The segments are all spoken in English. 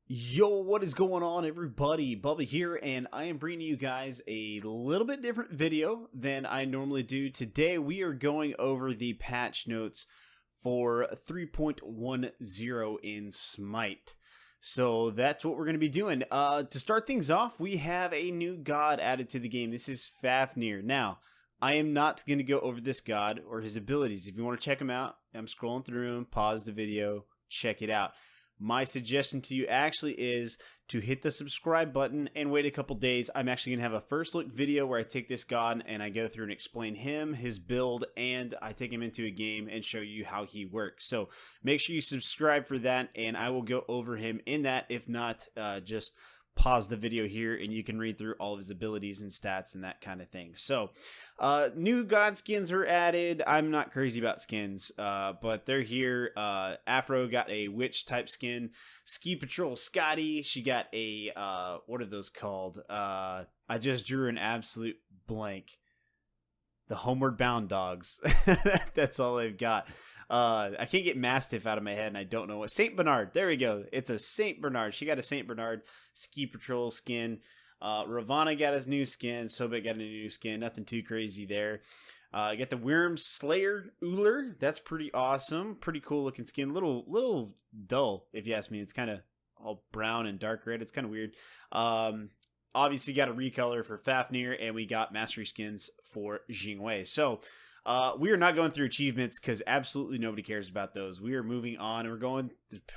Yo, what is going on, everybody? Bubba here, and I am bringing you guys a little bit different video than I normally do. Today, we are going over the patch notes for 3.10 in Smite. So that's what we're going to be doing. To start things off, we have a new god added to the game. This is Fafnir. Now, I am not going to go over this god or his abilities. If you want to check him out, I'm scrolling through him, pause the video, check it out. My suggestion to you actually is to hit the subscribe button and wait a couple days. I'm actually going to have a first look video where I take this god and I go through and explain him, his build, and I take him into a game and show you how he works. So make sure you subscribe for that, and I will go over him in that. If not, just pause the video here and you can read through all of his abilities and stats and that kind of thing. So new god skins are added. I'm not crazy about skins, but they're here. Afro got a witch type skin. Ski Patrol Scotty, she got a what are those called? I just drew an absolute blank. The Homeward Bound dogs. That's all I've got. I can't get Mastiff out of my head, and I don't know what. Saint Bernard. There we go. It's a Saint Bernard. She got a Saint Bernard Ski Patrol skin. Ravana got his new skin. Sobek got a new skin. Nothing too crazy there. I got the Worm Slayer Uller. That's pretty awesome. Pretty cool looking skin. Little dull, if you ask me. It's kind of all brown and dark red. It's kind of weird. Obviously got a recolor for Fafnir, and we got mastery skins for Jingwei. So we are not going through achievements because absolutely nobody cares about those. We are moving on, and we're going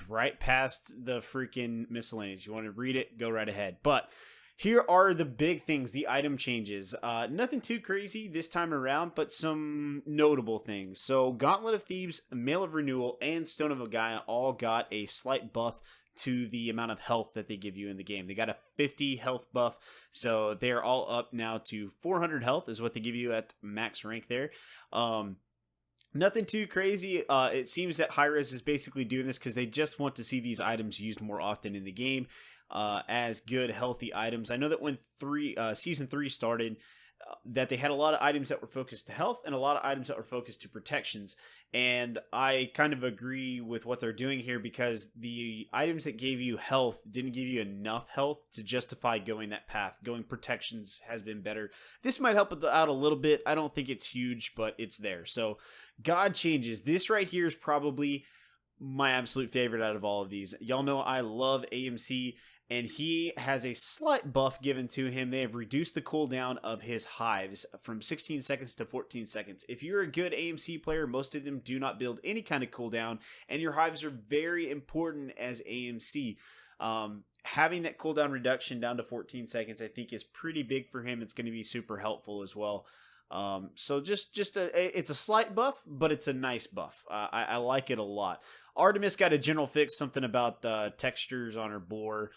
right past the freaking miscellaneous. You want to read it, go right ahead. But here are the big things, the item changes. Nothing too crazy this time around, but some notable things. So Gauntlet of Thebes, Mail of Renewal, and Stone of Gaia all got a slight buff to the amount of health that they give you in the game. They got a 50 health buff, so they're all up now to 400 health is what they give you at max rank there. Nothing too crazy. It seems that Hi-Rez is basically doing this because they just want to see these items used more often in the game as good, healthy items. I know that when Season 3 started, that they had a lot of items that were focused to health and a lot of items that were focused to protections. And I kind of agree with what they're doing here because the items that gave you health didn't give you enough health to justify going that path. Going protections has been better. This might help out a little bit. I don't think it's huge, but it's there. So God changes. This right here is probably my absolute favorite out of all of these. Y'all know I love AMC, and he has a slight buff given to him. They have reduced the cooldown of his hives from 16 seconds to 14 seconds. If you're a good AMC player, most of them do not build any kind of cooldown, and your hives are very important as AMC. Having that cooldown reduction down to 14 seconds, I think, is pretty big for him. It's going to be super helpful as well. So it's a slight buff, but it's a nice buff. I like it a lot. Artemis got a general fix, something about textures on her boar.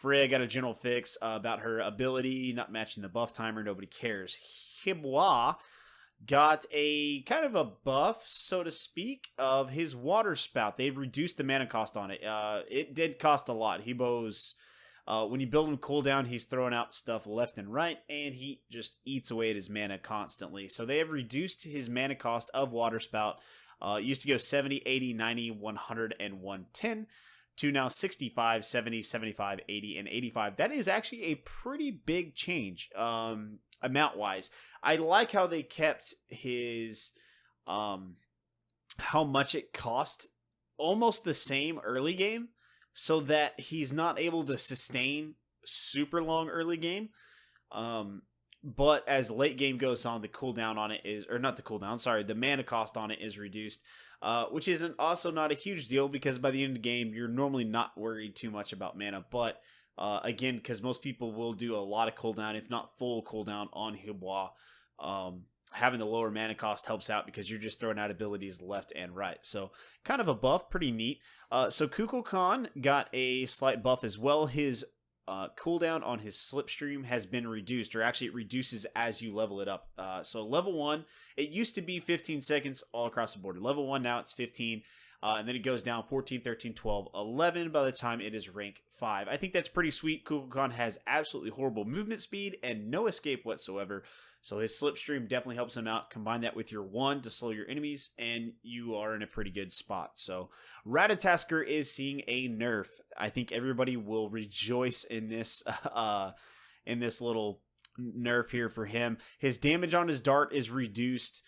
Freya got a general fix about her ability not matching the buff timer. Nobody cares. Hibwa got a kind of a buff, so to speak, of his water spout. They've reduced the mana cost on it. It did cost a lot. Hibo's when you build him cooldown, he's throwing out stuff left and right, and he just eats away at his mana constantly. So they have reduced his mana cost of water spout. It used to go 70, 80, 90, 100, and 110 to now 65, 70, 75, 80, and 85. That is actually a pretty big change amount-wise. I like how they kept his how much it cost almost the same early game, so that he's not able to sustain super long early game. But as late game goes on, the cooldown on it is, or not the cooldown, sorry, the mana cost on it is reduced, which isn't also not a huge deal because by the end of the game, you're normally not worried too much about mana. But again, because most people will do a lot of cooldown, if not full cooldown on Hibwa, having the lower mana cost helps out because you're just throwing out abilities left and right. So kind of a buff, pretty neat. So Kukulkan got a slight buff as well. His cooldown on his slipstream has been reduced, or actually it reduces as you level it up. So level 1, it used to be 15 seconds all across the board. Level 1, now it's 15. And then it goes down 14, 13, 12, 11 by the time it is rank 5. I think that's pretty sweet. Kukulkan has absolutely horrible movement speed and no escape whatsoever. So his slipstream definitely helps him out. Combine that with your 1 to slow your enemies, and you are in a pretty good spot. So Ratatasker is seeing a nerf. I think everybody will rejoice in this little nerf here for him. His damage on his dart is reduced,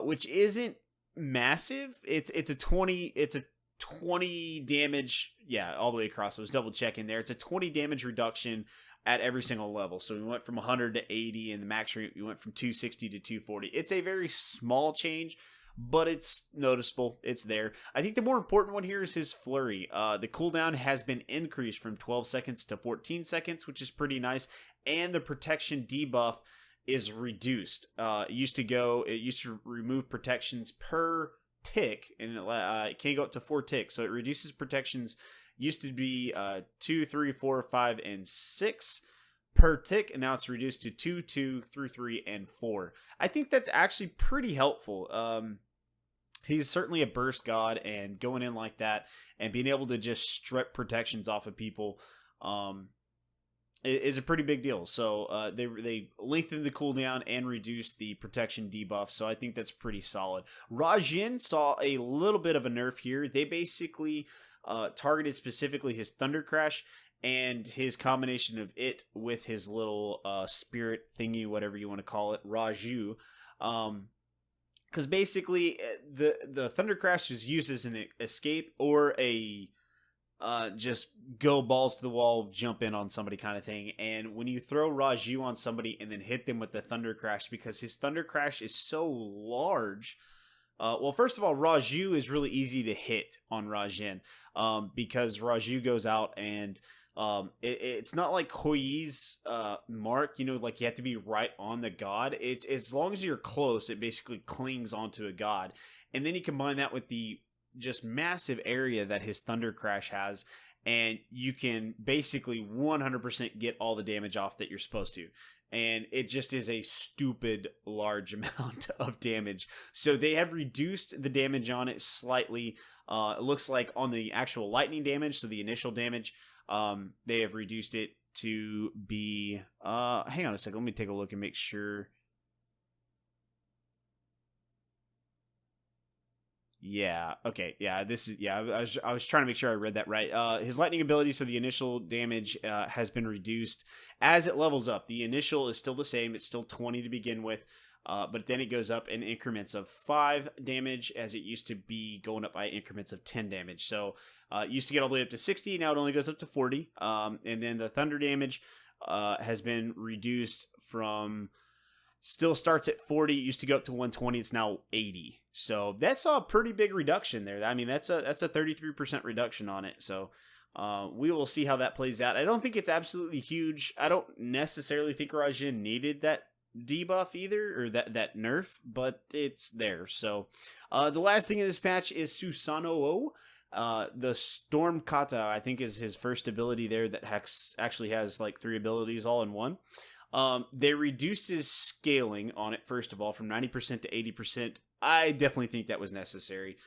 which isn't massive. It's a 20 damage, yeah, all the way across. I was double checking there. It's a 20 damage reduction at every single level. So we went from 100 to 80, and the max rate we went from 260 to 240. It's a very small change, but it's noticeable. It's there. I think the more important one here is his flurry. The cooldown has been increased from 12 seconds to 14 seconds, which is pretty nice. And the protection debuff is reduced. It used to remove protections per tick, and it can go up to 4 ticks. So it reduces protections. Used to be 2, 3, 4, 5, and 6 per tick, and now it's reduced to 2, 2, 3, 3, and 4. I think that's actually pretty helpful. He's certainly a burst god, and going in like that and being able to just strip protections off of people is a pretty big deal. So they lengthened the cooldown and reduced the protection debuff, so I think that's pretty solid. Rajin saw a little bit of a nerf here. They basically targeted specifically his Thunder Crash and his combination of it with his little spirit thingy, whatever you want to call it, Raju. Because basically the Thunder Crash is used as an escape or a just go balls to the wall, jump in on somebody kind of thing. And when you throw Raju on somebody and then hit them with the Thunder Crash, because his Thunder Crash is so large. Well, first of all, Raju is really easy to hit on Rajin because Raju goes out and it's not like Hoyi's mark, like you have to be right on the god. It's as long as you're close, it basically clings onto a god. And then you combine that with the just massive area that his Thunder Crash has, and you can basically 100% get all the damage off that you're supposed to. And it just is a stupid large amount of damage. So they have reduced the damage on it slightly. It looks like on the actual lightning damage, so the initial damage, they have reduced it to be... hang on a second, let me take a look and make sure. Yeah, okay, yeah, this is, yeah, I was trying to make sure I read that right. His lightning ability, so the initial damage has been reduced as it levels up. The initial is still the same, it's still 20 to begin with, but then it goes up in increments of 5 damage, as it used to be going up by increments of 10 damage. So it used to get all the way up to 60, now it only goes up to 40, and then the thunder damage has been reduced from... Still starts at 40, used to go up to 120, it's now 80. So that's a pretty big reduction there. I mean, that's a 33% reduction on it. So we will see how that plays out. I don't think it's absolutely huge. I don't necessarily think Rajin needed that debuff either, or that nerf, but it's there. So the last thing in this patch is Susanoo. The Storm Kata, I think, is his first ability there that actually has like 3 abilities all in one. They reduced his scaling on it, first of all, from 90% to 80%. I definitely think that was necessary,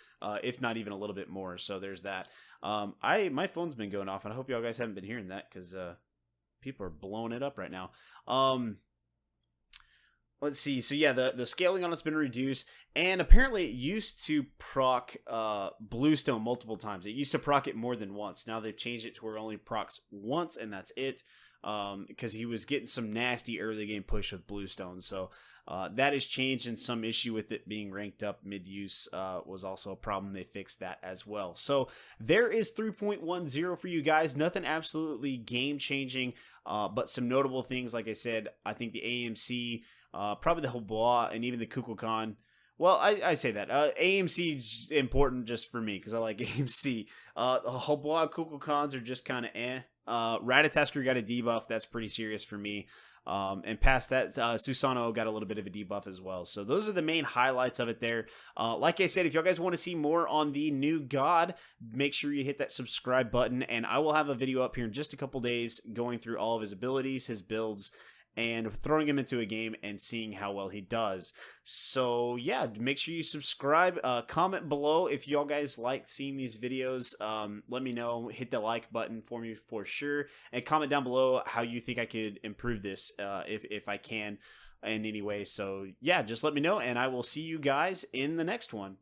if not even a little bit more. So there's that. My phone's been going off, and I hope y'all guys haven't been hearing that, because people are blowing it up right now. Let's see. So yeah, the scaling on it's been reduced, and apparently it used to proc Bluestone multiple times. It used to proc it more than once. Now they've changed it to where it only procs once, and that's it. Because he was getting some nasty early game push with Bluestone. So that has changed, and some issue with it being ranked up mid-use was also a problem. They fixed that as well. So there is 3.10 for you guys. Nothing absolutely game-changing, but some notable things. Like I said, I think the AMC, probably the Habois, and even the Kukulkan. Well, I say that. AMC is important just for me because I like AMC. Habois and Kukulkans are just kind of eh. Ratatasker got a debuff. That's pretty serious for me. And past that, Susanoo got a little bit of a debuff as well. So those are the main highlights of it there. Like I said, if y'all guys want to see more on the new god, make sure you hit that subscribe button. And I will have a video up here in just a couple days going through all of his abilities, his builds, and throwing him into a game and seeing how well he does. So yeah, make sure you subscribe, comment below if y'all guys like seeing these videos. Let me know, hit the like button for me for sure, and comment down below how you think I could improve this, if I can. in any way. So yeah, just let me know, and I will see you guys in the next one.